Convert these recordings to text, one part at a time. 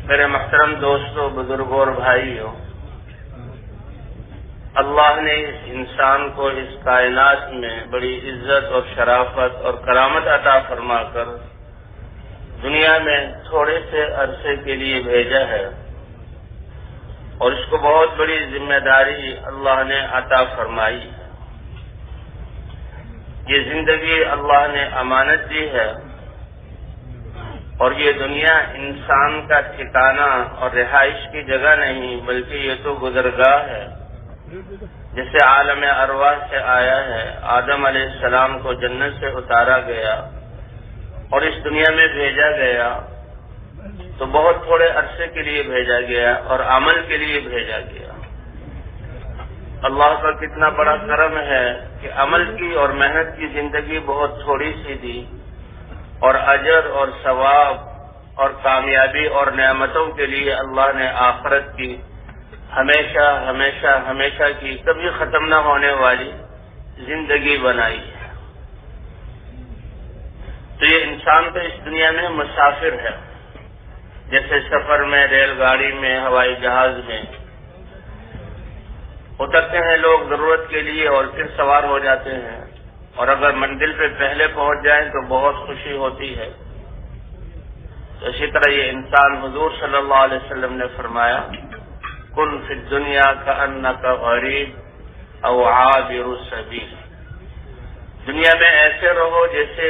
میرے محترم دوستوں، بزرگوں اور بھائیوں، اللہ نے اس انسان کو اس کائنات میں بڑی عزت اور شرافت اور کرامت عطا فرما کر دنیا میں تھوڑے سے عرصے کے لیے بھیجا ہے، اور اس کو بہت بڑی ذمہ داری اللہ نے عطا فرمائی ہے۔ یہ زندگی اللہ نے امانت دی ہے، اور یہ دنیا انسان کا ٹھکانہ اور رہائش کی جگہ نہیں، بلکہ یہ تو گزرگاہ ہے۔ جسے عالم ارواح سے آیا ہے، آدم علیہ السلام کو جنت سے اتارا گیا اور اس دنیا میں بھیجا گیا تو بہت تھوڑے عرصے کے لیے بھیجا گیا اور عمل کے لیے بھیجا گیا۔ اللہ کا کتنا بڑا کرم ہے کہ عمل کی اور محنت کی زندگی بہت تھوڑی سی دی، اور اجر اور ثواب اور کامیابی اور نعمتوں کے لیے اللہ نے آخرت کی ہمیشہ ہمیشہ ہمیشہ کی کبھی ختم نہ ہونے والی زندگی بنائی ہے۔ تو یہ انسان تو اس دنیا میں مسافر ہے، جیسے سفر میں، ریل گاڑی میں، ہوائی جہاز میں اترتے ہیں لوگ ضرورت کے لیے اور پھر سوار ہو جاتے ہیں، اور اگر منزل پہ پہلے پہنچ جائیں تو بہت خوشی ہوتی ہے۔ تو اسی طرح یہ انسان، حضور صلی اللہ علیہ وسلم نے فرمایا، کن فی الدنیا کأنک غریب او عابر السبیل، دنیا میں ایسے رہو جیسے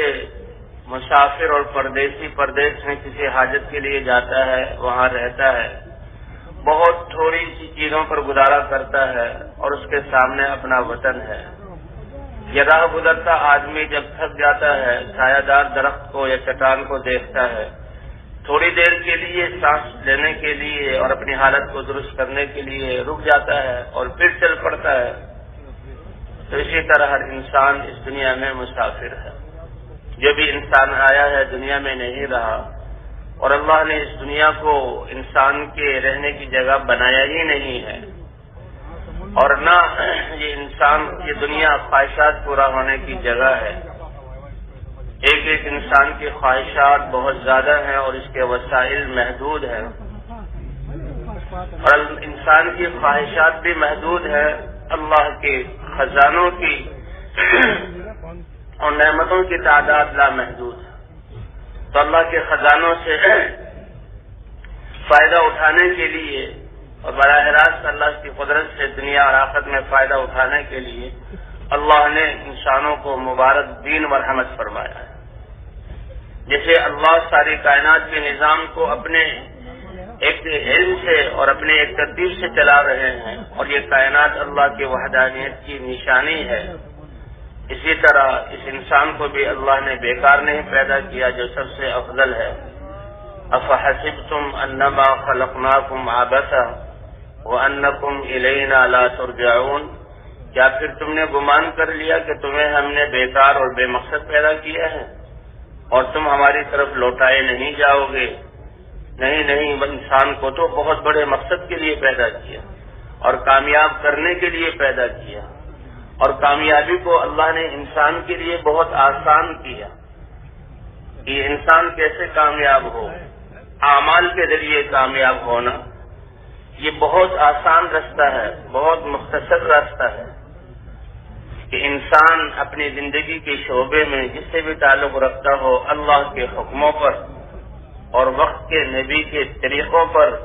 مسافر اور پردیسی پردیس میں کسی حاجت کے لیے جاتا ہے، وہاں رہتا ہے، بہت تھوڑی سی چیزوں پر گزارا کرتا ہے اور اس کے سامنے اپنا وطن ہے۔ یہ راہ گزرتا آدمی جب تھک جاتا ہے، سایہ دار درخت کو یا چٹان کو دیکھتا ہے، تھوڑی دیر کے لیے سانس لینے کے لیے اور اپنی حالت کو درست کرنے کے لیے رک جاتا ہے اور پھر چل پڑتا ہے۔ تو اسی طرح ہر انسان اس دنیا میں مسافر ہے۔ جو بھی انسان آیا ہے دنیا میں نہیں رہا، اور اللہ نے اس دنیا کو انسان کے رہنے کی جگہ بنایا ہی نہیں ہے، اور نہ یہ انسان، یہ دنیا خواہشات پورا ہونے کی جگہ ہے۔ ایک ایک انسان کی خواہشات بہت زیادہ ہیں اور اس کے وسائل محدود ہیں، اور انسان کی خواہشات بھی محدود ہیں، اللہ کے خزانوں کی اور نعمتوں کی تعداد لامحدود ہے۔ تو اللہ کے خزانوں سے فائدہ اٹھانے کے لیے اور براہ راست اللہ کی قدرت سے دنیا اور آخرت میں فائدہ اٹھانے کے لیے اللہ نے انسانوں کو مبارک دین و رحمت فرمایا ہے۔ جیسے اللہ ساری کائنات کے نظام کو اپنے ایک علم سے اور اپنے ایک ترتیب سے چلا رہے ہیں، اور یہ کائنات اللہ کی وحدانیت کی نشانی ہے، اسی طرح اس انسان کو بھی اللہ نے بیکار نہیں پیدا کیا، جو سب سے افضل ہے۔ افحسبتم انما خلقناکم عبثا وانکم الینا لا ترجعون، کیا پھر تم نے گمان کر لیا کہ تمہیں ہم نے بیکار اور بے مقصد پیدا کیا ہے اور تم ہماری طرف لوٹائے نہیں جاؤ گے؟ نہیں نہیں، انسان کو تو بہت بڑے مقصد کے لیے پیدا کیا اور کامیاب کرنے کے لیے پیدا کیا، اور کامیابی کو اللہ نے انسان کے لیے بہت آسان کیا کہ انسان کیسے کامیاب ہو۔ اعمال کے ذریعے کامیاب ہونا یہ بہت آسان راستہ ہے، بہت مختصر راستہ ہے کہ انسان اپنی زندگی کے شعبے میں جس سے بھی تعلق رکھتا ہو، اللہ کے حکموں پر اور وقت کے نبی کے طریقوں پر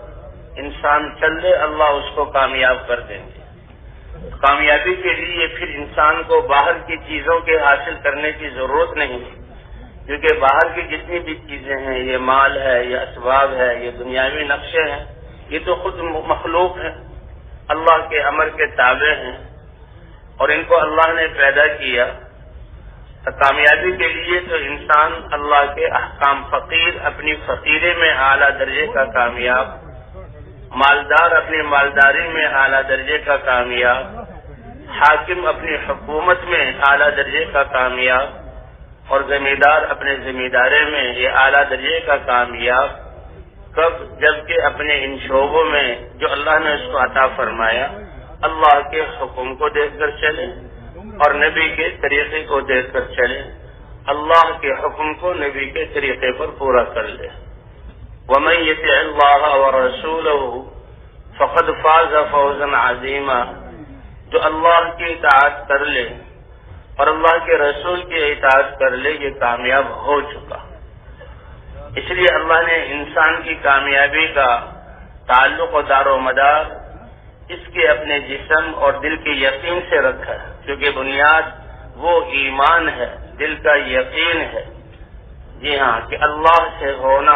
انسان چل دے، اللہ اس کو کامیاب کر دیں گے۔ کامیابی کے لیے پھر انسان کو باہر کی چیزوں کے حاصل کرنے کی ضرورت نہیں، کیونکہ باہر کی جتنی بھی چیزیں ہیں، یہ مال ہے، یہ اسباب ہے، یہ دنیاوی نقشے ہیں، یہ تو خود مخلوق ہیں، اللہ کے امر کے تابع ہیں، اور ان کو اللہ نے پیدا کیا۔ کامیابی کے لیے تو انسان اللہ کے احکام، فقیر اپنی فقیری میں اعلیٰ درجے کا کامیاب، مالدار اپنی مالداری میں اعلیٰ درجے کا کامیاب، حاکم اپنی حکومت میں اعلیٰ درجے کا کامیاب، اور زمیندار اپنے زمیندارے میں یہ اعلیٰ درجے کا کامیاب، کب؟ جبکہ اپنے ان شعبوں میں جو اللہ نے اس کو عطا فرمایا، اللہ کے حکم کو دیکھ کر چلے اور نبی کے طریقے کو دیکھ کر چلے، اللہ کے حکم کو نبی کے طریقے پر پورا کر لے۔ وَمَن يُطِعِ اللَّهَ وَرَسُولَهُ فَقَدْ فَازَ فَوْزًا عَظِيمًا، جو اللہ کی اطاعت کر لے اور اللہ کے رسول کی اطاعت کر لے یہ کامیاب ہو چکا۔ اس لیے اللہ نے انسان کی کامیابی کا تعلق و دار و مدار اس کے اپنے جسم اور دل کے یقین سے رکھا ہے، کیونکہ بنیاد وہ ایمان ہے، دل کا یقین ہے۔ جی ہاں، کہ اللہ سے ہونا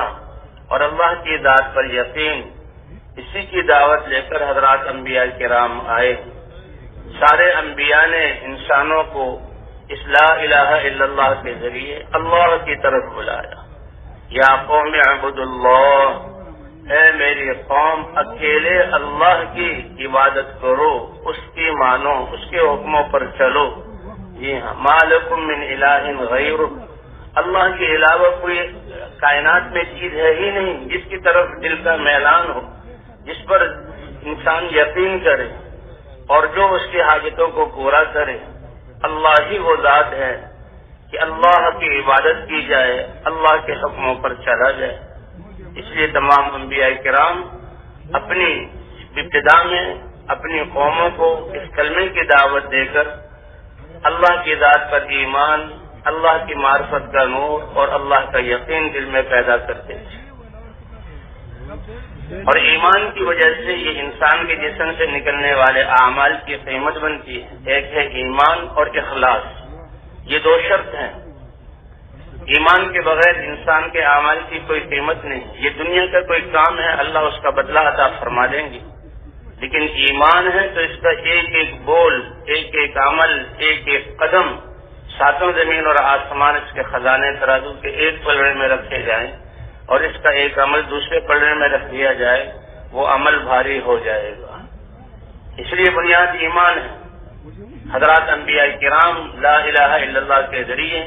اور اللہ کی ذات پر یقین، اسی کی دعوت لے کر حضرات انبیاء کرام آئے۔ سارے انبیاء نے انسانوں کو اس لا الہ الا اللہ کے ذریعے اللہ کی طرف بلایا۔ یا قوم اعبدوا اللہ، اے میری قوم اکیلے اللہ کی عبادت کرو، اس کی مانو، اس کے حکموں پر چلو۔ جی ہاں، ما لکم من الہ غیر، اللہ کے علاوہ کوئی کائنات میں چیز ہے ہی نہیں جس کی طرف دل کا میلان ہو، جس پر انسان یقین کرے اور جو اس کی حاجتوں کو پورا کرے۔ اللہ ہی وہ ذات ہے کہ اللہ کی عبادت کی جائے، اللہ کے حکموں پر چلا جائے۔ اس لیے تمام انبیاء کرام اپنی ابتدا میں اپنی قوموں کو اس کلمے کی دعوت دے کر اللہ کی ذات پر ایمان، اللہ کی معرفت کا نور اور اللہ کا یقین دل میں پیدا کرتے تھے۔ اور ایمان کی وجہ سے یہ انسان کے جسم سے نکلنے والے اعمال کی قیمت بنتی ہے۔ ایک ہے ایمان اور اخلاص، یہ دو شرط ہیں۔ ایمان کے بغیر انسان کے اعمال کی کوئی قیمت نہیں۔ یہ دنیا کا کوئی کام ہے، اللہ اس کا بدلہ عطا فرما دیں گے، لیکن ایمان ہے تو اس کا ایک ایک بول، ایک ایک عمل، ایک ایک قدم، ساتوں زمین اور آسمان اس کے خزانے ترازو کے ایک پلڑے میں رکھے جائیں اور اس کا ایک عمل دوسرے پلڑے میں رکھ دیا جائے، وہ عمل بھاری ہو جائے گا۔ اس لیے بنیاد ایمان ہے۔ حضرات انبیاء کرام لا الہ الا اللہ کے ذریعے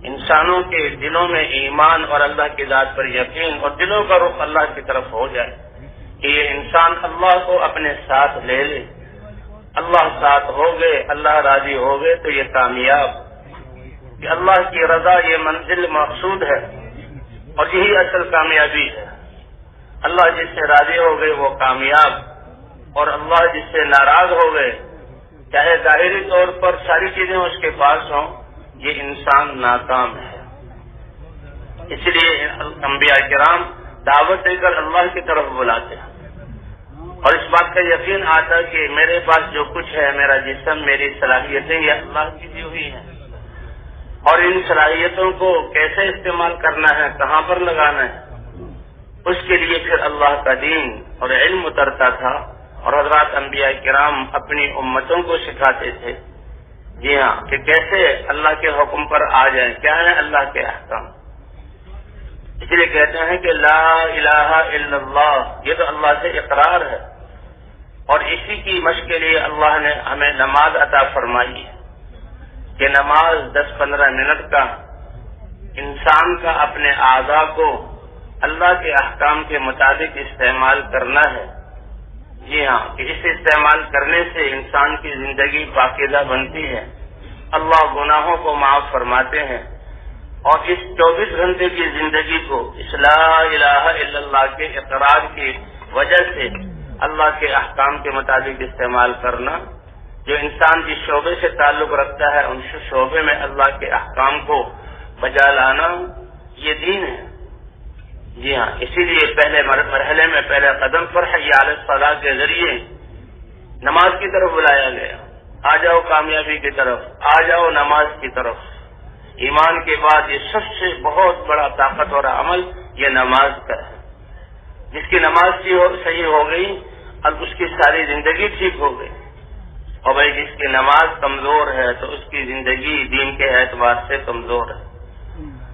انسانوں کے دلوں میں ایمان اور اللہ کی ذات پر یقین اور دلوں کا رخ اللہ کی طرف ہو جائے کہ یہ انسان اللہ کو اپنے ساتھ لے لے۔ اللہ ساتھ ہو گئے، اللہ راضی ہو گئے تو یہ کامیاب، کہ اللہ کی رضا یہ منزل مقصود ہے اور یہی اصل کامیابی ہے۔ اللہ جس سے راضی ہو گئے وہ کامیاب، اور اللہ جس سے ناراض ہو گئے، چاہے ظاہری طور پر ساری چیزیں اس کے پاس ہوں، یہ انسان ناکام ہے۔ اس لیے انبیاء کرام دعوت دے کر اللہ کی طرف بلاتے ہیں اور اس بات کا یقین آتا کہ میرے پاس جو کچھ ہے، میرا جسم، میری صلاحیتیں، یہ اللہ کی دی ہوئی ہیں، اور ان صلاحیتوں کو کیسے استعمال کرنا ہے، کہاں پر لگانا ہے، اس کے لیے پھر اللہ کا دین اور علم اترتا تھا اور حضرات انبیاء کرام اپنی امتوں کو سکھاتے تھے۔ جی ہاں، کہ کیسے اللہ کے حکم پر آ جائیں، کیا ہے اللہ کے احکام۔ اس لیے کہتے ہیں کہ لا الہ الا اللہ، یہ تو اللہ سے اقرار ہے، اور اسی کی مشق کے لیے اللہ نے ہمیں نماز عطا فرمائی ہے کہ نماز 10-15 منٹ کا انسان کا اپنے اعضاء کو اللہ کے احکام کے مطابق استعمال کرنا ہے۔ جی ہاں، کہ اس استعمال کرنے سے انسان کی زندگی پاکیزہ بنتی ہے، اللہ گناہوں کو معاف فرماتے ہیں، اور اس 24 گھنٹے کی زندگی کو اس لا الہ الا اللہ کے اقرار کی وجہ سے اللہ کے احکام کے مطابق استعمال کرنا، جو انسان جس شعبے سے تعلق رکھتا ہے ان شعبے میں اللہ کے احکام کو بجا لانا، یہ دین ہے۔ جی ہاں، اسی لیے پہلے مرحلے میں پہلے قدم پر حی علی الصلاۃ کے ذریعے نماز کی طرف بلایا گیا۔ آ جاؤ کامیابی کی طرف، آ جاؤ نماز کی طرف۔ ایمان کے بعد یہ سب سے بہت بڑا طاقتور عمل یہ نماز کا ہے۔ جس کی نماز صحیح ہو گئی، اب اس کی ساری زندگی ٹھیک ہو گئی، اور بھائی جس کی نماز کمزور ہے تو اس کی زندگی دین کے اعتبار سے کمزور ہے۔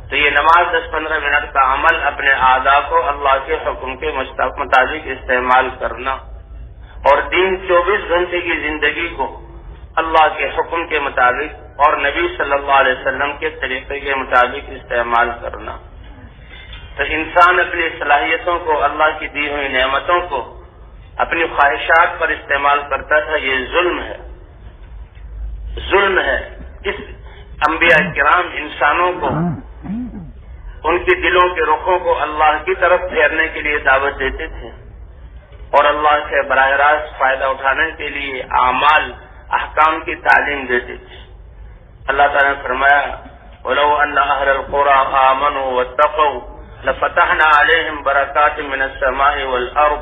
تو یہ نماز 10-15 منٹ کا عمل اپنے اعضاء کو اللہ کے حکم کے مطابق استعمال کرنا، اور دین 24 گھنٹے کی زندگی کو اللہ کے حکم کے مطابق اور نبی صلی اللہ علیہ وسلم کے طریقے کے مطابق استعمال کرنا۔ تو انسان اپنی صلاحیتوں کو، اللہ کی دی ہوئی نعمتوں کو اپنی خواہشات پر استعمال کرتا تھا، یہ ظلم ہے، ظلم ہے۔ اس انبیاء کرام انسانوں کو ان کے دلوں کے رخوں کو اللہ کی طرف پھیرنے کے لیے دعوت دیتے تھے اور اللہ سے براہ راست فائدہ اٹھانے کے لیے اعمال احکام کی تعلیم دیتے تھے۔ اللہ تعالیٰ نے فرمایا وَلَوْ أَنَّ أَهْلَ الْقُرَىٰ آمَنُوا وَاتَّقَوْا لَفَتَحْنَا عَلَيْهِمْ بَرَكَاتٍ مِّنَ السَّمَاءِ وَالْأَرْضِ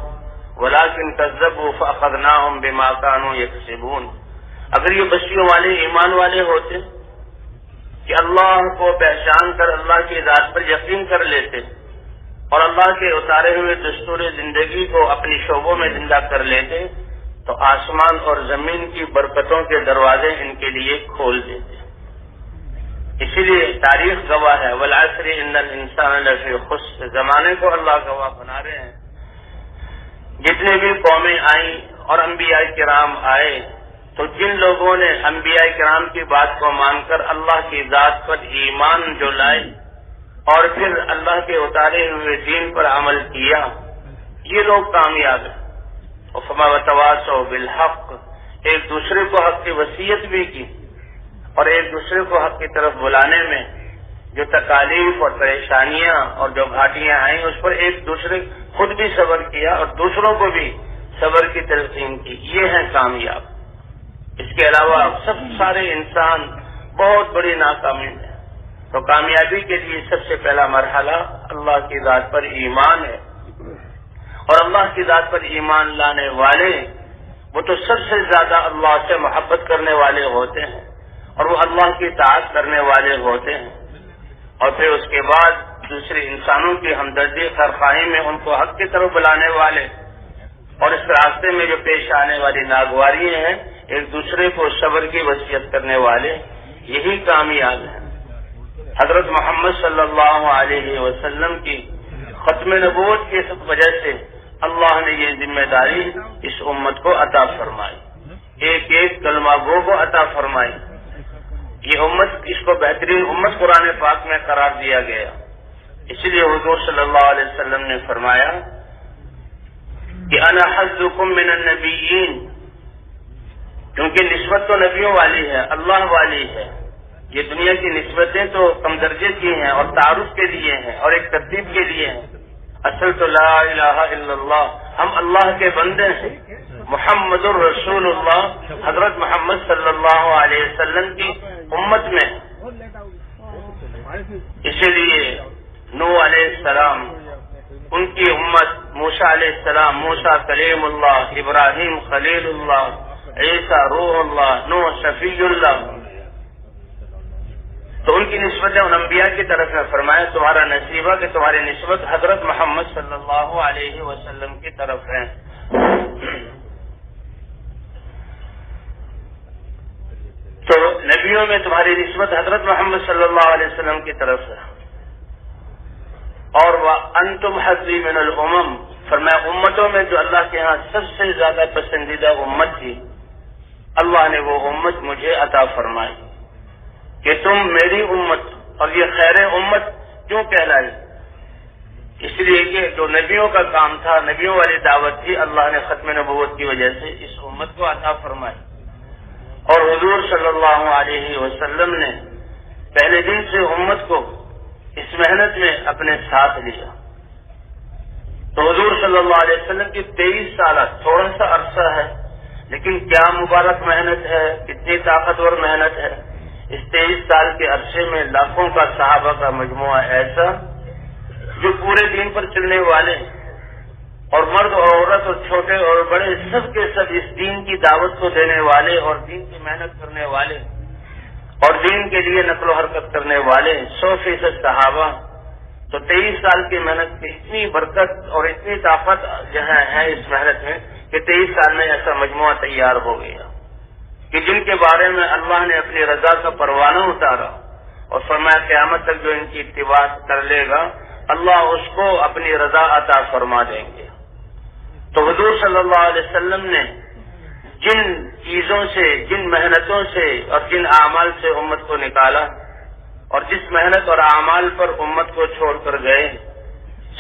وَلَٰكِن كَذَّبُوا فَأَخَذْنَاهُمْ بِمَا كَانُوا يَكْسِبُونَ۔ اگر یہ بستیوں والے ایمان والے ہوتے کہ اللہ کو پہچان کر اللہ کی ذات پر یقین کر لیتے اور اللہ کے اتارے ہوئے دستور زندگی کو اپنی شعبوں میں زندہ کر لیتے تو آسمان اور زمین کی برکتوں کے دروازے ان کے لیے کھول دیتے۔ اسی لیے تاریخ گواہ ہے والعصر ان الانسان لفی خسر، زمانے کو اللہ گواہ بنا رہے ہیں۔ جتنے بھی قومیں آئیں اور انبیاء کرام آئے تو جن لوگوں نے انبیاء کرام کی بات کو مان کر اللہ کی ذات پر ایمان جو لائے اور پھر اللہ کے اتارے ہوئے دین پر عمل کیا، یہ لوگ کامیاب ہیں۔ فما وتواصوا بالحق، ایک دوسرے کو حق کی وصیت بھی کی اور ایک دوسرے کو حق کی طرف بلانے میں جو تکالیف اور پریشانیاں اور جو گھاٹیاں آئیں اس پر ایک دوسرے خود بھی صبر کیا اور دوسروں کو بھی صبر کی تلقین کی، یہ ہیں کامیاب۔ اس کے علاوہ سب سارے انسان بہت بڑی ناکامی میں، تو کامیابی کے لیے سب سے پہلا مرحلہ اللہ کی ذات پر ایمان ہے، اور اللہ کی ذات پر ایمان لانے والے وہ تو سب سے زیادہ اللہ سے محبت کرنے والے ہوتے ہیں اور وہ اللہ کی اطاعت کرنے والے ہوتے ہیں، اور پھر اس کے بعد دوسرے انسانوں کی ہمدردی خیرخواہی میں ان کو حق کی طرف بلانے والے اور اس راستے میں جو پیش آنے والی ناگواریاں ہیں ایک دوسرے کو صبر کی وصیت کرنے والے، یہی کامیاب ہیں۔ حضرت محمد صلی اللہ علیہ وسلم کی ختم نبوت کی وجہ سے اللہ نے یہ ذمہ داری اس امت کو عطا فرمائی، ایک ایک کلمہ گو کو عطا فرمائی۔ یہ امت، اس کو بہترین امت قرآن پاک میں قرار دیا گیا۔ اس لیے حضور صلی اللہ علیہ وسلم نے فرمایا کہ انا حظکم من النبیین، کیونکہ نسبت تو نبیوں والی ہے، اللہ والی ہے۔ یہ دنیا کی نسبتیں تو کم درجے کی ہیں اور تعارف کے لیے ہیں اور ایک ترتیب کے لیے ہیں، اصل تو لا الہ الا اللہ، ہم اللہ کے بندے ہیں۔ محمد الرسول اللہ حضرت محمد صلی اللہ علیہ وسلم کی امت میں، اسی لیے نوح علیہ السلام ان کی امت، موسیٰ علیہ السلام موسیٰ کلیم اللہ، ابراہیم خلیل اللہ، عیسیٰ روح اللہ، نوح شفیع اللہ، تو ان کی نسبتیں ان انبیاء کی طرف میں فرمایا تمہارا نصیبہ کہ تمہاری نسبت حضرت محمد صلی اللہ علیہ وسلم کی طرف ہے۔ تو نبیوں میں تمہاری نسبت حضرت محمد صلی اللہ علیہ وسلم کی طرف ہے، اور وَأَنْتُمْ حَظِّي مِنَ الْأُمَمِ، فرمایا امتوں میں جو اللہ کے ہاں سب سے زیادہ پسندیدہ امت تھی، اللہ نے وہ امت مجھے عطا فرمائی کہ تم میری امت، اور یہ خیر امت کیوں کہلائی؟ اس لیے کہ جو نبیوں کا کام تھا، نبیوں والی دعوت تھی، اللہ نے ختم نبوت کی وجہ سے اس امت کو عطا فرمائی، اور حضور صلی اللہ علیہ وسلم نے پہلے دن سے امت کو اس محنت میں اپنے ساتھ لیا۔ تو حضور صلی اللہ علیہ وسلم کی 23 سالہ تھوڑا سا عرصہ ہے، لیکن کیا مبارک محنت ہے، کتنی طاقتور محنت ہے۔ اس 23 سال کے عرصے میں لاکھوں کا صحابہ کا مجموعہ ایسا جو پورے دین پر چلنے والے، اور مرد اور عورت اور چھوٹے اور بڑے سب کے سب اس دین کی دعوت کو دینے والے اور دین کی محنت کرنے والے اور دین کے لیے نقل و حرکت کرنے والے 100% صحابہ۔ تو 23 سال کی محنت کی اتنی برکت اور اتنی طاقت جہاں ہے اس محنت میں کہ 23 سال میں ایسا مجموعہ تیار ہو گیا کہ جن کے بارے میں اللہ نے اپنی رضا کا پروانہ اتارا اور فرمایا قیامت تک جو ان کی اتباع کر لے گا اللہ اس کو اپنی رضا عطا فرما دیں گے۔ تو حضور صلی اللہ علیہ وسلم نے جن چیزوں سے، جن محنتوں سے اور جن اعمال سے امت کو نکالا اور جس محنت اور اعمال پر امت کو چھوڑ کر گئے،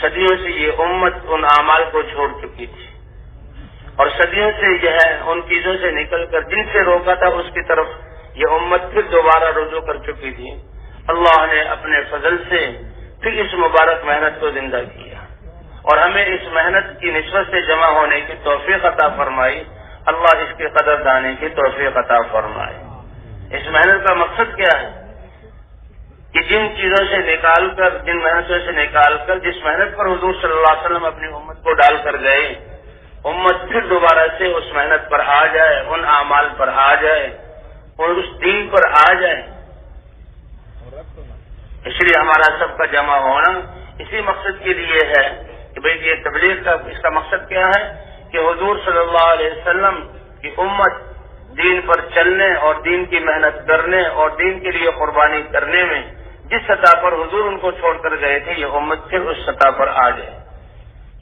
صدیوں سے یہ امت ان اعمال کو چھوڑ چکی تھی اور صدیوں سے جو ہے ان چیزوں سے نکل کر جن سے روکا تھا اس کی طرف یہ امت پھر دوبارہ رجوع کر چکی تھی۔ اللہ نے اپنے فضل سے پھر اس مبارک محنت کو زندہ کیا اور ہمیں اس محنت کی نسبت سے جمع ہونے کی توفیق عطا فرمائی. اللہ اس کی قدر دانے کی توفیق عطا فرمائے. اس محنت کا مقصد کیا ہے کہ جن چیزوں سے نکال کر، جن محنتوں سے نکال کر، جس محنت پر حضور صلی اللہ علیہ وسلم اپنی امت کو ڈال کر گئے، امت پھر دوبارہ سے اس محنت پر آ جائے، ان اعمال پر آ جائے اور اس دین پر آ جائے. اس لیے ہمارا سب کا جمع ہونا اسی مقصد کے لیے ہے کہ بھئی یہ تبلیغ کا اس کا مقصد کیا ہے کہ حضور صلی اللہ علیہ وسلم کی امت دین پر چلنے اور دین کی محنت کرنے اور دین کے لیے قربانی کرنے میں جس سطح پر حضور ان کو چھوڑ کر گئے تھے، یہ امت پھر اس سطح پر آ جائے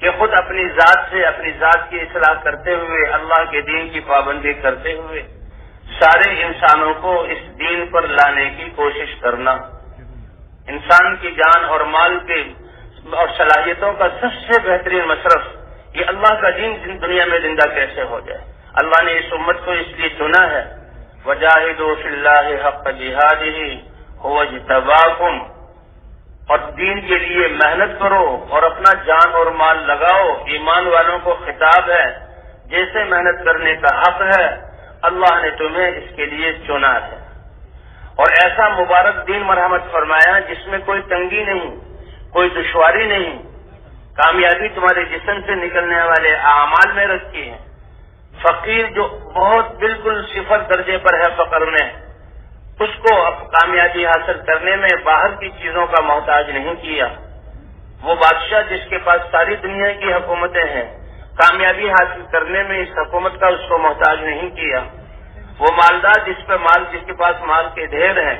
کہ خود اپنی ذات سے، اپنی ذات کی اصلاح کرتے ہوئے، اللہ کے دین کی پابندی کرتے ہوئے سارے انسانوں کو اس دین پر لانے کی کوشش کرنا. انسان کی جان اور مال کے اور صلاحیتوں کا سب سے بہترین مصرف یہ اللہ کا دین دنیا میں زندہ کیسے ہو جائے. اللہ نے اس امت کو اس لیے چنا ہے، وجاہدوا فی اللہ حق جہادہ هو اجتباکم، اور دین کے لیے محنت کرو اور اپنا جان اور مال لگاؤ. ایمان والوں کو خطاب ہے، جیسے محنت کرنے کا حق ہے اللہ نے تمہیں اس کے لیے چنا ہے. اور ایسا مبارک دین مرحمت فرمایا جس میں کوئی تنگی نہیں، کوئی دشواری نہیں. کامیابی تمہارے جسم سے نکلنے والے اعمال میں رکھی ہے. فقیر جو بہت بالکل صفر درجے پر ہے فقر میں، اس کو اب کامیابی حاصل کرنے میں باہر کی چیزوں کا محتاج نہیں کیا. وہ بادشاہ جس کے پاس ساری دنیا کی حکومتیں ہیں، کامیابی حاصل کرنے میں اس حکومت کا اس کو محتاج نہیں کیا. وہ مالدار جس کے پاس مال کے ڈھیر ہیں،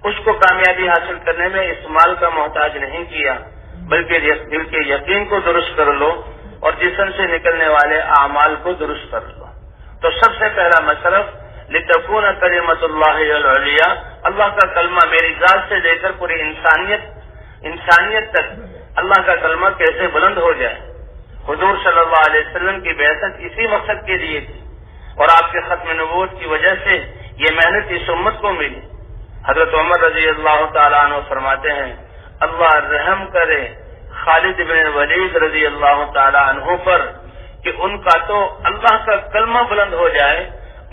اس کو کامیابی حاصل کرنے میں اس مال کا محتاج نہیں کیا، بلکہ دل کے یقین کو درست کر لو اور جسم سے نکلنے والے اعمال کو درست کر لو. تو سب سے پہلا مصرف لتکون کلمۃ اللہ العلیٰ، اللہ کا کلمہ میری ذات سے لے کر پوری انسانیت تک اللہ کا کلمہ کیسے بلند ہو جائے. حضور صلی اللہ علیہ وسلم کی بعثت اسی مقصد کے لیے تھی اور آپ کے ختم نبوت کی وجہ سے یہ محنت اس امت کو ملی. حضرت عمر رضی اللہ تعالیٰ عنہ فرماتے ہیں، اللہ رحم کرے خالد بن ولید رضی اللہ تعالیٰ عنہ پر کہ ان کا تو اللہ کا کلمہ بلند ہو جائے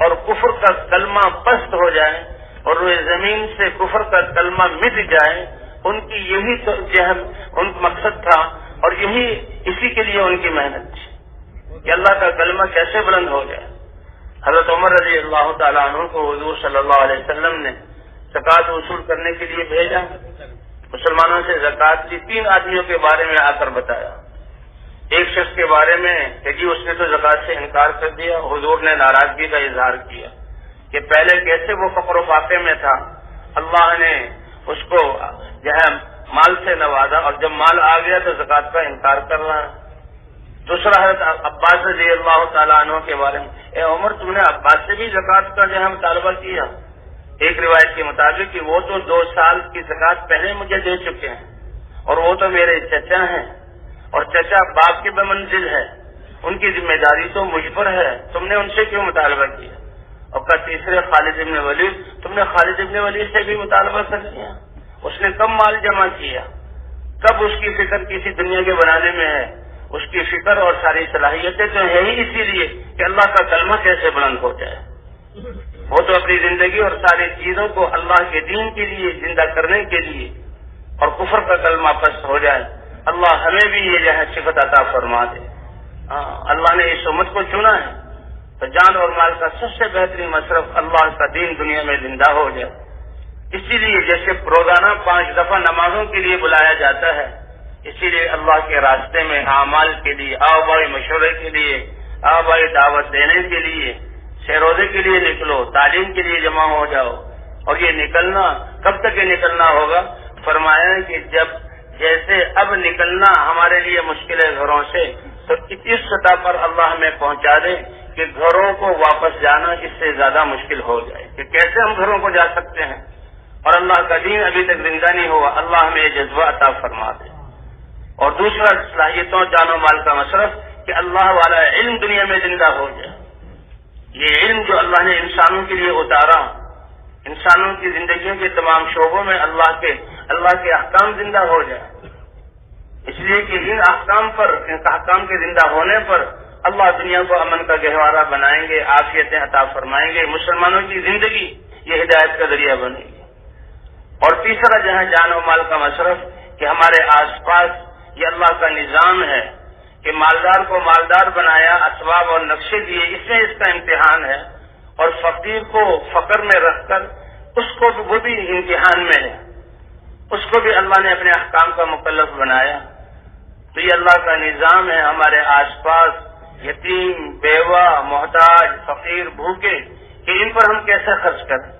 اور کفر کا کلمہ پست ہو جائے اور روئے زمین سے کفر کا کلمہ مٹ جائے. ان کی یہی تو ان کا مقصد تھا اور اسی کے لیے ان کی محنت تھی کہ اللہ کا کلمہ کیسے بلند ہو جائے. حضرت عمر رضی اللہ تعالیٰ عنہ کو حضور صلی اللہ علیہ وسلم نے زکوٰۃ وصول کرنے کے لیے بھیجا. مسلمانوں سے زکوٰۃ لی 3 آدمیوں کے بارے میں آ کر بتایا. ایک شخص کے بارے میں کہ جی اس نے تو زکوٰۃ سے انکار کر دیا. حضور نے ناراضگی کا اظہار کیا کہ پہلے کیسے وہ فقر و فاقے میں تھا، اللہ نے اس کو جو ہے مال سے نوازا اور جب مال آ گیا تو زکوٰۃ کا انکار کر رہا ہے. دوسرا حضرت عباس رضی اللہ تعالیٰ عنہ کے بارے میں، اے عمر تم نے عباس سے بھی زکوٰۃ کا جو ہے مطالبہ کیا. ایک روایت کے مطابق کہ وہ تو 2 سال کی زکوٰۃ پہلے مجھے دے چکے ہیں اور وہ تو میرے چچا ہیں اور چچا باپ کے بمنزل ہے، ان کی ذمہ داری تو مجھ پر ہے، تم نے ان سے کیوں مطالبہ کیا. اور تیسرے خالد ابن ولید، تم نے خالد ابن ولید سے بھی مطالبہ کر لیا. اس نے کب مال جمع کیا، کب اس کی فکر کسی دنیا کے بنانے میں ہے. اس کی فکر اور ساری صلاحیتیں تو ہے ہی اسی لیے کہ اللہ کا کلمہ کیسے بلند ہو جائے. وہ تو اپنی زندگی اور ساری چیزوں کو اللہ کے دین کے لیے زندہ کرنے کے لیے اور کفر کا کلمہ پست ہو جائے. اللہ ہمیں بھی یہ جو ہے صفت عطا فرما دے. اللہ نے اس امت کو چنا ہے تو جان اور مال کا سب سے بہترین مصرف اللہ کا دین دنیا میں زندہ ہو جائے. اسی لیے جیسے روزانہ 5 دفعہ نمازوں کے لیے بلایا جاتا ہے، اسی لیے اللہ کے راستے میں اعمال کے لیے، آبائی مشورے کے لیے، آبائی دعوت دینے کے لیے، روزے کے لیے نکلو، تعلیم کے لیے جمع ہو جاؤ. اور یہ نکلنا کب تک یہ نکلنا ہوگا؟ فرمایا کہ جب جیسے اب نکلنا ہمارے لیے مشکل ہے گھروں سے، تو اس سطح پر اللہ ہمیں پہنچا دے کہ گھروں کو واپس جانا اس سے زیادہ مشکل ہو جائے کہ کیسے ہم گھروں کو جا سکتے ہیں اور اللہ کا دین ابھی تک زندہ نہیں ہوا. اللہ ہمیں یہ جذبہ عطا فرما دے. اور دوسرا صلاحیتوں جان و مال کا مصرف کہ اللہ والا علم دنیا میں زندہ ہو جائے. یہ علم جو اللہ نے انسانوں کے لیے اتارا، انسانوں کی زندگیوں کے تمام شعبوں میں اللہ کے اللہ کے احکام زندہ ہو جائے، اس لیے کہ ان احکام کے زندہ ہونے پر اللہ دنیا کو امن کا گہوارہ بنائیں گے، عافیتیں عطا فرمائیں گے، مسلمانوں کی زندگی یہ ہدایت کا ذریعہ بنے گی۔ اور تیسرا جہاں جان و مال کا مصرف کہ ہمارے آس پاس یہ اللہ کا نظام ہے کہ مالدار کو مالدار بنایا، اسباب اور نقشے دیے، اس میں اس کا امتحان ہے، اور فقیر کو فقر میں رکھ کر اس کو بھی وہ بھی امتحان میں ہے، اس کو بھی اللہ نے اپنے احکام کا مکلف بنایا۔ تو یہ اللہ کا نظام ہے ہمارے آس پاس یتیم، بیوہ، محتاج، فقیر، بھوکے کہ ان پر ہم کیسے خرچ کریں۔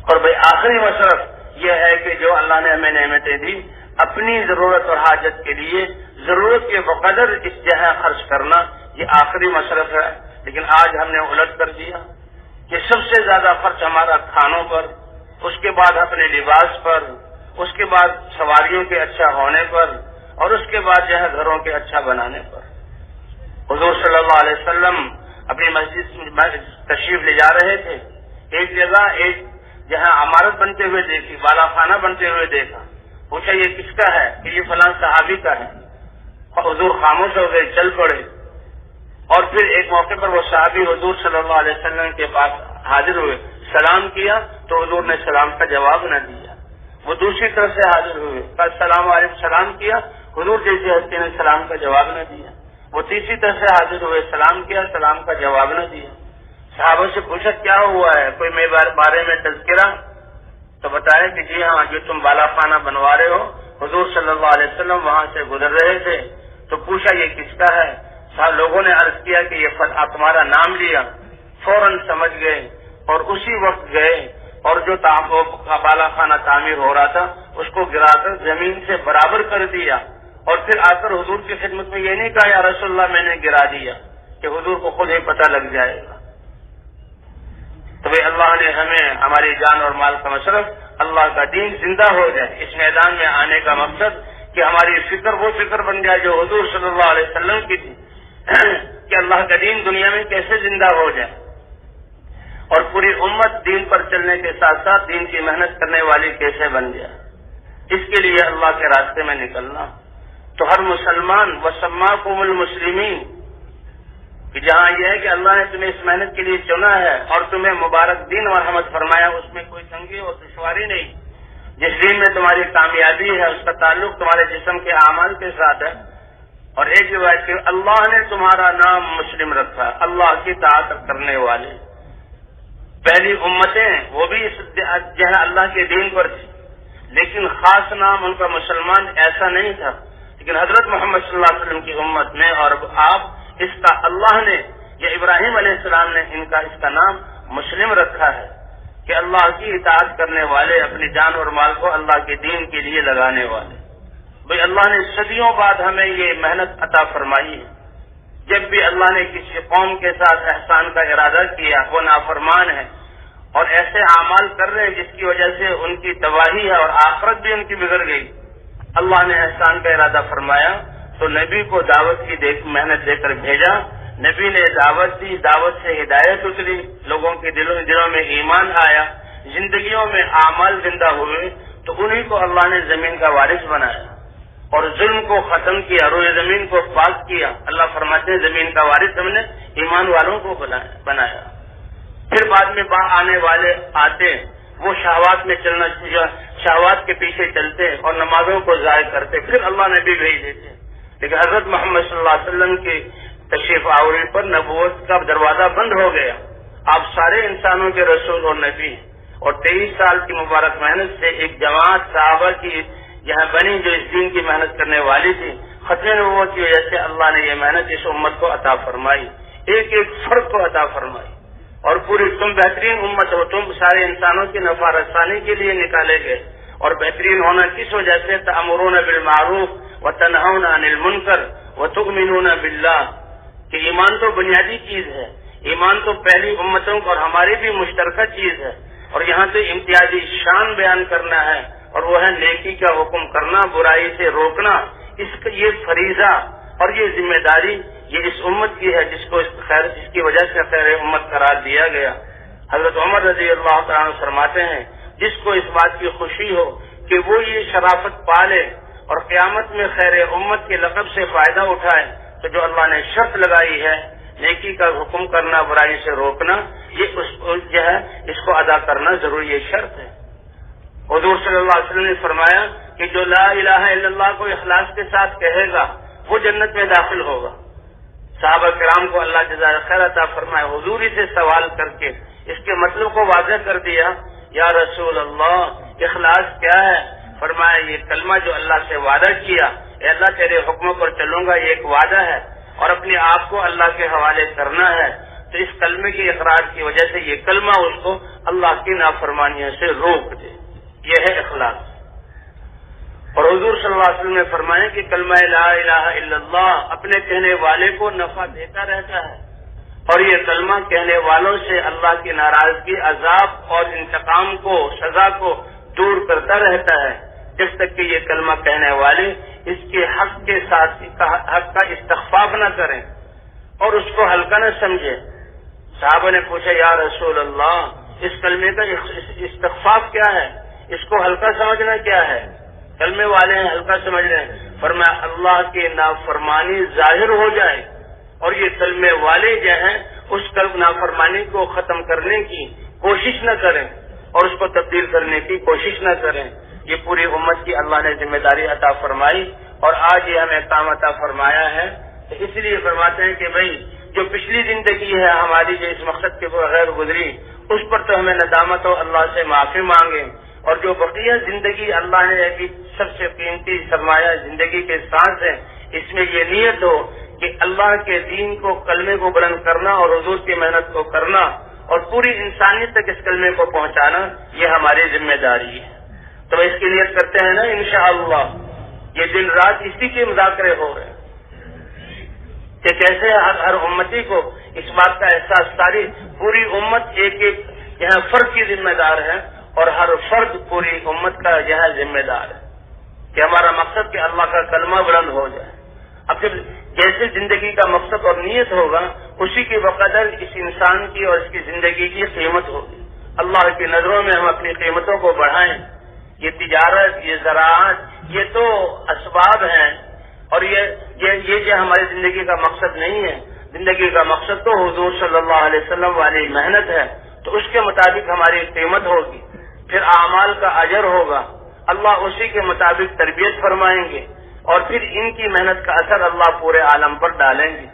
اور بھائی آخری مصرف یہ ہے کہ جو اللہ نے ہمیں نعمتیں دی اپنی ضرورت اور حاجت کے لیے ضرورت کے بقدر اس جہاں خرچ کرنا، یہ آخری مصرف ہے۔ لیکن آج ہم نے الٹ کر دیا کہ سب سے زیادہ خرچ ہمارا کھانوں پر، اس کے بعد اپنے لباس پر، اس کے بعد سواریوں کے اچھا ہونے پر، اور اس کے بعد گھروں کے اچھا بنانے پر۔ حضور صلی اللہ علیہ وسلم اپنی مسجد تشریف لے جا رہے تھے، ایک جگہ جہاں عمارت بنتے ہوئے دیکھی، بالا خانہ بنتے ہوئے دیکھا، پوچھا یہ کس کا ہے کہ یہ فلاں صحابی کا ہے۔ حضور خاموش ہو گئے، چل پڑے، اور پھر ایک موقع پر وہ صحابی حضور صلی اللہ علیہ وسلم کے پاس حاضر ہوئے، سلام کیا تو حضور نے سلام کا جواب نہ دیا۔ وہ دوسری طرف سے حاضر ہوئے، السلام علیکم، سلام کیا، حضور جیسے ہستی نے سلام کا جواب نہ دیا۔ وہ تیسری طرف سے حاضر ہوئے، سلام کیا، سلام کا جواب نہ دیا۔ صحابہ سے پوچھا کیا ہوا ہے، کوئی میرے بارے میں تذکرہ؟ تو بتایا کہ جی ہاں، جو تم بالا خانہ بنوا رہے ہو، حضور صلی اللہ علیہ وسلم وہاں سے گزر رہے تھے تو پوچھا یہ کس کا ہے۔ لوگوں نے عرض کیا کہ یہ تمہارا نام لیا، فوراً سمجھ گئے اور اسی وقت گئے اور جو بالا خانہ تعمیر ہو رہا تھا اس کو گرا کر زمین سے برابر کر دیا، اور پھر آ کر حضور کی خدمت میں یہ نہیں کہا یا رسول اللہ میں نے گرا دیا، کہ حضور کو خود ہی پتہ لگ جائے گا۔ تو بھائی اللہ نے ہمیں ہماری جان اور مال کا مصرف اللہ کا دین زندہ ہو جائے، اس میدان میں آنے کا مقصد کہ ہماری فکر وہ فکر بن جائے جو حضور صلی اللہ علیہ وسلم کی تھی کہ اللہ کا دین دنیا میں کیسے زندہ ہو جائے، اور پوری امت دین پر چلنے کے ساتھ ساتھ دین کی محنت کرنے والی کیسے بن جائے۔ اس کے لیے اللہ کے راستے میں نکلنا۔ تو ہر مسلمان وسماکم المسلمین کہ جہاں یہ ہے کہ اللہ نے تمہیں اس محنت کے لیے چنا ہے اور تمہیں مبارک دین اور رحمت فرمایا، اس میں کوئی تنگی اور دشواری نہیں۔ جس دین میں تمہاری کامیابی ہے اس کا تعلق تمہارے جسم کے اعمال کے ساتھ ہے۔ اور ایک روایت کہ اللہ نے تمہارا نام مسلم رکھا، اللہ کی اطاعت کرنے والے۔ پہلی امتیں وہ بھی جہاں اللہ کے دین پر تھی، لیکن خاص نام ان کا مسلمان ایسا نہیں تھا، لیکن حضرت محمد صلی اللہ علیہ وسلم کی امت میں اور آپ اس کا اللہ نے یا ابراہیم علیہ السلام نے اس کا نام مسلم رکھا ہے کہ اللہ کی اطاعت کرنے والے، اپنی جان اور مال کو اللہ کے دین کے لیے لگانے والے۔ بھئی اللہ نے صدیوں بعد ہمیں یہ محنت عطا فرمائی ہے۔ جب بھی اللہ نے کسی قوم کے ساتھ احسان کا ارادہ کیا وہ نافرمان ہے اور ایسے اعمال کر رہے ہیں جس کی وجہ سے ان کی تباہی ہے اور آخرت بھی ان کی بگڑ گئی، اللہ نے احسان کا ارادہ فرمایا تو نبی کو دعوت کی محنت دے کر بھیجا۔ نبی نے دعوت دی، دعوت سے ہدایت اتری، لوگوں کے دلوں میں ایمان آیا، زندگیوں میں اعمال زندہ ہوئے، تو انہی کو اللہ نے زمین کا وارث بنایا اور ظلم کو ختم کیا، روئے زمین کو پاک کیا۔ اللہ فرماتے ہیں زمین کا وارث ہم نے ایمان والوں کو بنایا۔ پھر بعد میں آنے والے آتے وہ شہوات میں چلنا، شہوات کے پیچھے چلتے اور نمازوں کو ضائع کرتے، پھر اللہ نبی بھیج دیتے۔ لیکن حضرت محمد صلی اللہ علیہ وسلم کی تشریف آوری پر نبوت کا دروازہ بند ہو گیا۔ آپ سارے انسانوں کے رسول اور نبی ہیں، اور 23 سال کی مبارک محنت سے ایک جماعت صحابہ کی یہاں بنی جو اس دین کی محنت کرنے والی تھی۔ ختم نبوت کی وجہ سے اللہ نے یہ محنت اس امت کو عطا فرمائی، ایک ایک فرد کو عطا فرمائی، اور پوری تم بہترین امت ہو، تم سارے انسانوں کی نفع رسانی کے لیے نکالے گئے۔ اور بہترین ہونا کس وجہ سے؟ تأمرون بالمعروف وتنہون عن المنکر وتؤمنون باللہ، کہ ایمان تو بنیادی چیز ہے، ایمان تو پہلی امتوں اور ہماری بھی مشترکہ چیز ہے، اور یہاں تو امتیازی شان بیان کرنا ہے، اور وہ ہے نیکی کا حکم کرنا، برائی سے روکنا۔ یہ فریضہ اور یہ ذمہ داری یہ اس امت کی ہے جس کی وجہ سے خیر امت قرار دیا گیا۔ حضرت عمر رضی اللہ تعالیٰ عنہ فرماتے ہیں جس کو اس بات کی خوشی ہو کہ وہ یہ شرافت پالے اور قیامت میں خیر امت کے لقب سے فائدہ اٹھائے، تو جو اللہ نے شرط لگائی ہے نیکی کا حکم کرنا، برائی سے روکنا، یہ جو ہے اس کو ادا کرنا ضروری شرط ہے۔ حضور صلی اللہ علیہ وسلم نے فرمایا کہ جو لا الہ الا اللہ کو اخلاص کے ساتھ کہے گا وہ جنت میں داخل ہوگا۔ صحابہ کرام کو اللہ جزائے خیر عطا فرمائے، حضور ہی سے سوال کر کے اس کے مطلب کو واضح کر دیا، یا رسول اللہ اخلاص کیا ہے؟ فرمایا یہ کلمہ جو اللہ سے وعدہ کیا، اے اللہ تیرے حکموں پر چلوں گا، یہ ایک وعدہ ہے، اور اپنے آپ کو اللہ کے حوالے کرنا ہے، تو اس کلمے کے اقرار کی وجہ سے یہ کلمہ اس کو اللہ کی نافرمانیوں سے روک دے، یہ ہے اخلاص۔ اور حضور صلی اللہ علیہ وسلم نے فرمایا کہ کلمہ لا الہ الا اللہ اپنے کہنے والے کو نفع دیتا رہتا ہے، اور یہ کلمہ کہنے والوں سے اللہ کی ناراضگی، عذاب اور انتقام کو، سزا کو دور کرتا رہتا ہے، جب تک کہ یہ کلمہ کہنے والے اس کے حق کے ساتھ حق کا استخفاف نہ کریں اور اس کو ہلکا نہ سمجھے۔ صحابہ نے پوچھا یا رسول اللہ اس کلمے کا استخفاف کیا ہے، اس کو ہلکا سمجھنا کیا ہے؟ کلمے والے ہیں ہلکا سمجھ رہے ہیں۔ فرمایا اللہ کی نافرمانی ظاہر ہو جائے اور یہ کلمے والے جو ہیں اس نافرمانی کو ختم کرنے کی کوشش نہ کریں اور اس کو تبدیل کرنے کی کوشش نہ کریں۔ یہ پوری امت کی اللہ نے ذمہ داری عطا فرمائی اور آج یہ ہمیں کام عطا فرمایا ہے، تو اس لیے فرماتے ہیں کہ بھائی جو پچھلی زندگی ہے ہماری جو اس مقصد کے بغیر گزری اس پر تو ہمیں ندامت ہو، اللہ سے معافی مانگیں، اور جو بقیہ زندگی اللہ نے ابھی سب سے قیمتی سرمایہ زندگی کے ساتھ ہے، اس میں یہ نیت ہو کہ اللہ کے دین کو، کلمے کو بلند کرنا اور حضور کی محنت کو کرنا اور پوری انسانیت تک اس کلمے کو پہنچانا، یہ ہماری ذمہ داری ہے۔ تو اس کی نیت کرتے ہیں نا انشاءاللہ، یہ دن رات اسی کے مذاکرے ہو رہے ہیں کہ کیسے ہر امتی کو اس بات کا احساس، ساری پوری امت ایک ایک یہاں فرد کی ذمہ دار ہے اور ہر فرد پوری امت کا یہاں ذمہ دار ہے کہ ہمارا مقصد کہ اللہ کا کلمہ بلند ہو جائے۔ اب جب جیسے زندگی کا مقصد اور نیت ہوگا اسی کی بقدر اس انسان کی اور اس کی زندگی کی قیمت ہوگی۔ اللہ کی نظروں میں ہم اپنی قیمتوں کو بڑھائیں۔ یہ تجارت، یہ زراعت، یہ تو اسباب ہیں اور یہ جو ہماری زندگی کا مقصد نہیں ہے۔ زندگی کا مقصد تو حضور صلی اللہ علیہ وسلم والی محنت ہے، تو اس کے مطابق ہماری قیمت ہوگی، پھر اعمال کا اجر ہوگا، اللہ اسی کے مطابق تربیت فرمائیں گے اور پھر ان کی محنت کا اثر اللہ پورے عالم پر ڈالیں گے۔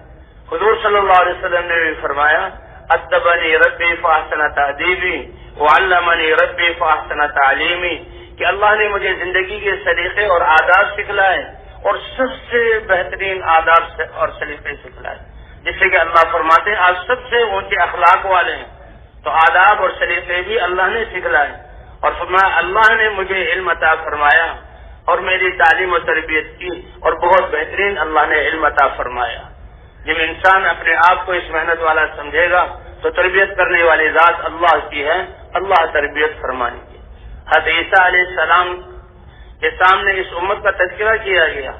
حضور صلی اللہ علیہ وسلم نے بھی فرمایا ادبنی ربی فاحسن تأدیبی وعلمنی ربی فاحسن تعلیمی، کہ اللہ نے مجھے زندگی کے سلیقے اور آداب سکھلائے اور سب سے بہترین آداب اور سلیقے سکھلائے، جس سے کہ اللہ فرماتے ہیں آپ سب سے اونچے اخلاق والے ہیں، تو آداب اور سلیقے بھی اللہ نے سکھلائے، اور فرمایا اللہ نے مجھے علم عطا فرمایا اور میری تعلیم و تربیت کی اور بہت بہترین اللہ نے علم عطا فرمایا۔ جب انسان اپنے آپ کو اس محنت والا سمجھے گا تو تربیت کرنے والی ذات اللہ کی ہے، اللہ تربیت فرمائیں گے۔ حضرت عیسیٰ علیہ السلام کے سامنے اس امت کا تذکرہ کیا گیا،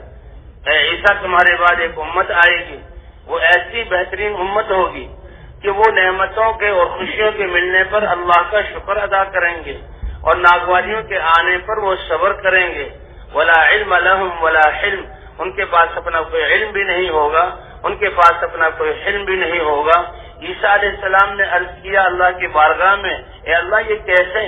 اے عیسیٰ تمہارے بعد ایک امت آئے گی، وہ ایسی بہترین امت ہوگی کہ وہ نعمتوں کے اور خوشیوں کے ملنے پر اللہ کا شکر ادا کریں گے اور ناگواریوں کے آنے پر وہ صبر کریں گے۔ ولا علم لهم ولا حلم، ان کے پاس اپنا کوئی علم بھی نہیں ہوگا، ان کے پاس اپنا کوئی حلم بھی نہیں ہوگا۔ عیسیٰ علیہ السلام نے عرض کیا اللہ کی بارگاہ میں، اے اللہ یہ کیسے؟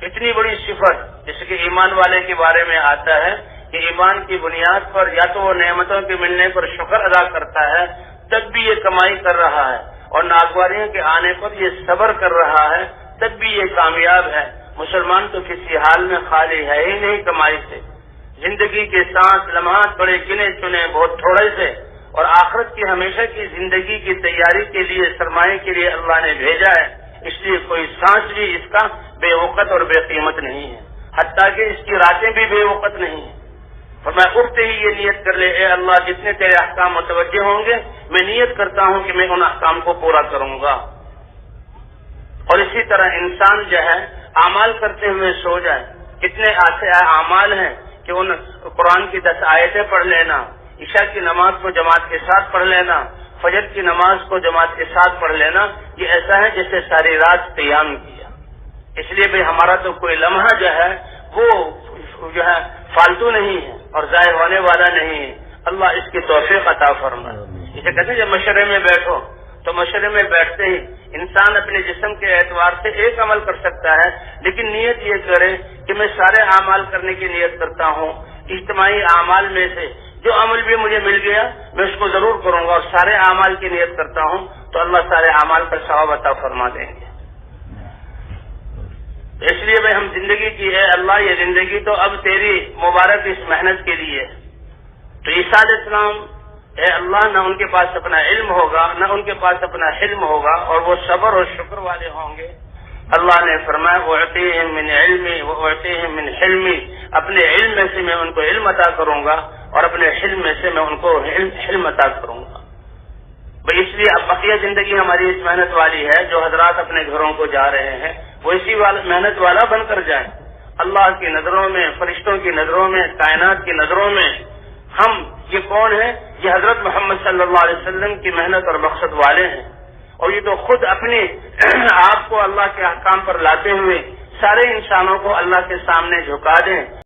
اتنی بڑی صفت، جیسے کہ ایمان والے کے بارے میں آتا ہے کہ ایمان کی بنیاد پر یا تو وہ نعمتوں کے ملنے پر شکر ادا کرتا ہے تب بھی یہ کمائی کر رہا ہے، اور ناگواریوں کے آنے پر یہ صبر کر رہا ہے تب بھی یہ کامیاب ہے۔ مسلمان تو کسی حال میں خالی ہے ہی نہیں کمائی سے، زندگی کے ساتھ لمحات بڑے گنے چنے بہت تھوڑے سے، اور آخرت کی ہمیشہ کی زندگی کی تیاری کے لیے، سرمایہ کے لیے اللہ نے بھیجا ہے، اس لیے کوئی سانس بھی اس کا بے وقت اور بے قیمت نہیں ہے، حتیٰ کہ اس کی راتیں بھی بے وقت نہیں ہیں۔ فرمایا اٹھتے ہی یہ نیت کر لے، اے اللہ جتنے تیرے احکام متوجہ ہوں گے میں نیت کرتا ہوں کہ میں ان احکام کو پورا کروں گا۔ اور اسی طرح انسان جو ہے اعمال کرتے ہوئے سو جائے، کتنے ایسے اعمال ہیں کہ ان قرآن کی 10 آیتیں پڑھ لینا، عشاء کی نماز کو جماعت کے ساتھ پڑھ لینا، فجر کی نماز کو جماعت کے ساتھ پڑھ لینا، یہ ایسا ہے جیسے ساری رات قیام کیا۔ اس لیے بھی ہمارا تو کوئی لمحہ جو ہے وہ جو ہے فالتو نہیں ہے اور ضائع ہونے والا نہیں ہے. اللہ اس کی توفیق عطا فرمائے. اسے کہتے ہیں جب مشورے میں بیٹھو تو مشورے میں بیٹھتے ہی انسان اپنے جسم کے اعتبار سے ایک عمل کر سکتا ہے، لیکن نیت یہ کرے کہ میں سارے اعمال کرنے کی نیت کرتا ہوں. اجتماعی اعمال میں سے جو عمل بھی مجھے مل گیا میں اس کو ضرور کروں گا، اور سارے اعمال کی نیت کرتا ہوں تو اللہ سارے اعمال کا ثواب عطا فرما دیں گے. اس لیے بھائی ہم زندگی کی ہے اللہ، یہ زندگی تو اب تیری مبارک اس محنت کے لیے. تو عیسیٰ علیہ السلام اے اللہ نہ ان کے پاس اپنا علم ہوگا نہ ان کے پاس اپنا حلم ہوگا، اور وہ صبر اور شکر والے ہوں گے. اللہ نے فرمایا وَأُعْطِيهِم مِّنْ عِلْمِي وَأُعْطِيهِم مِّنْ حِلْمِي، اپنے علم میں سے میں ان کو علم عطا کروں گا اور اپنے حلم میں سے میں ان کو حلم عطا کروں گا. بھئی اس لیے اب بقیہ زندگی ہماری اس محنت والی ہے. جو حضرات اپنے گھروں کو جا رہے ہیں وہ اسی محنت والا بن کر جائیں. اللہ کی نظروں میں، فرشتوں کی نظروں میں، کائنات کی نظروں میں ہم یہ کون ہیں؟ یہ حضرت محمد صلی اللہ علیہ وسلم کی محنت اور مقصد والے ہیں. اور یہ تو خود اپنے آپ کو اللہ کے احکام پر لاتے ہوئے سارے انسانوں کو اللہ کے سامنے جھکا دیں.